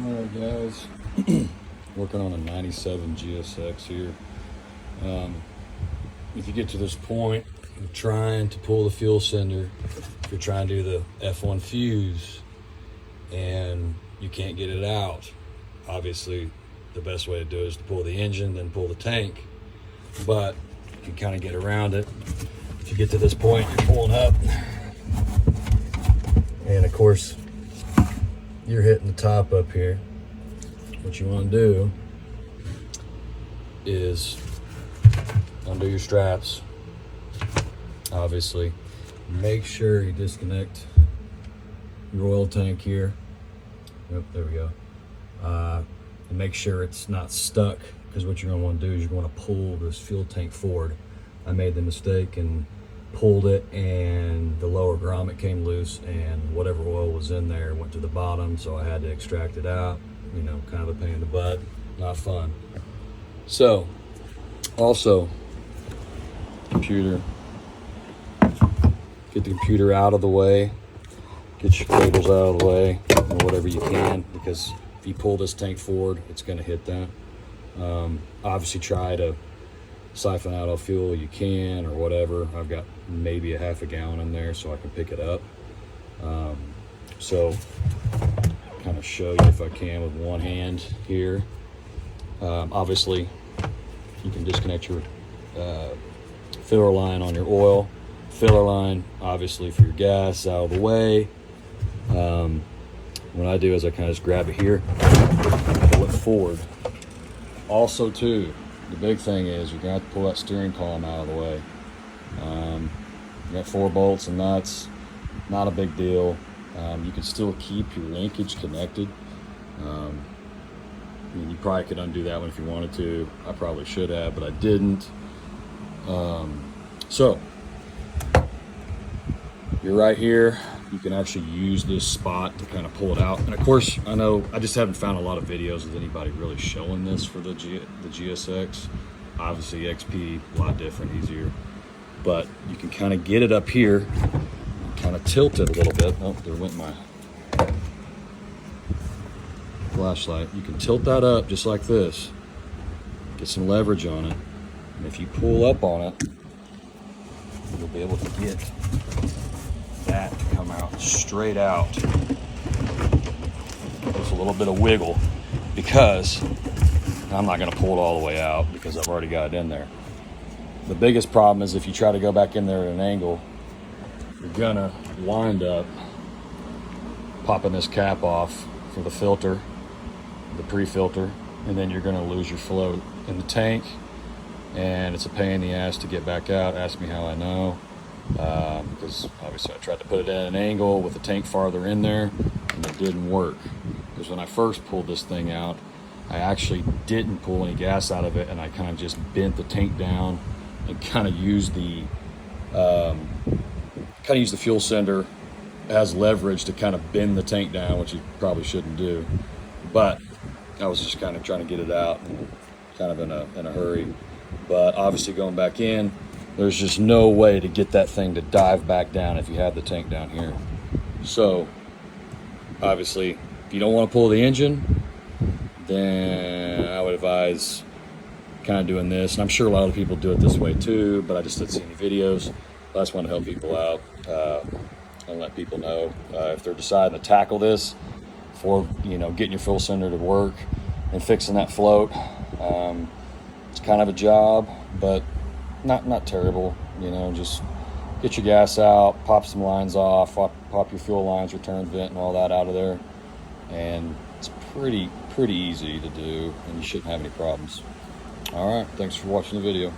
Alright guys, working on a 97 GSX here. If you get to this point, you're trying to pull the fuel sender, if you're trying to do the F1 fuse and you can't get it out, obviously the best way to do it is to pull the engine, then pull the tank. But you can kind of get around it. If you get to this point, you're pulling up, and of course you're hitting the top up here. What you want to do is undo your straps, obviously. Make sure you disconnect your oil tank here. Yep, there we go. And make sure it's not stuck, because what you're going to want to do is you're going to pull this fuel tank forward. I made the mistake and pulled it, and the lower grommet came loose, and whatever oil was in there went to the bottom, so I had to extract it out. You know, kind of a pain in the butt, not fun. So, also, computer, get the computer out of the way, get your cables out of the way, or whatever you can, because if you pull this tank forward, it's going to hit that. Obviously try to siphon out all fuel you can, or whatever. I've got maybe a half a gallon in there so I can pick it up. So kind of show you if I can with one hand here. Obviously you can disconnect your filler line on your oil. Filler line obviously for your gas out of the way. What I do is I kind of just grab it here, pull it forward. Also too, the big thing is you're going to have to pull that steering column out of the way. You got 4 bolts and nuts, not a big deal. You can still keep your linkage connected. You probably could undo that one if you wanted to. I probably should have, but I didn't. So you're right here. You can actually use this spot to kind of pull it out. And of course, I know I just haven't found a lot of videos of anybody really showing this for the GSX. Obviously XP, a lot different, easier. But you can kind of get it up here, kind of tilt it a little bit. Oh, there went my flashlight. You can tilt that up just like this, get some leverage on it, and if you pull up on it, you'll be able to get that to come out straight out. There's a little bit of wiggle, because I'm not going to pull it all the way out because I've already got it in there. The biggest problem is if you try to go back in there at an angle, you're gonna wind up popping this cap off for the filter, the pre-filter, and then you're gonna lose your float in the tank, and it's a pain in the ass to get back out. Ask me how I know, because obviously I tried to put it at an angle with the tank farther in there, and it didn't work. Because when I first pulled this thing out, I actually didn't pull any gas out of it, and I kind of just bent the tank down and kind of used the fuel sender as leverage to kind of bend the tank down, which you probably shouldn't do. But I was just kind of trying to get it out, and kind of in a hurry. But obviously going back in, there's just no way to get that thing to dive back down if you have the tank down here. So obviously, if you don't want to pull the engine, then I would advise kind of doing this. And I'm sure a lot of people do it this way too, but I just didn't see any videos. I just want to help people out and let people know if they're deciding to tackle this for, getting your fuel sender to work and fixing that float. It's kind of a job, but not terrible. Just get your gas out, pop some lines off, pop your fuel lines, return vent, and all that out of there, and it's pretty easy to do, and you shouldn't have any problems. All right, thanks for watching the video.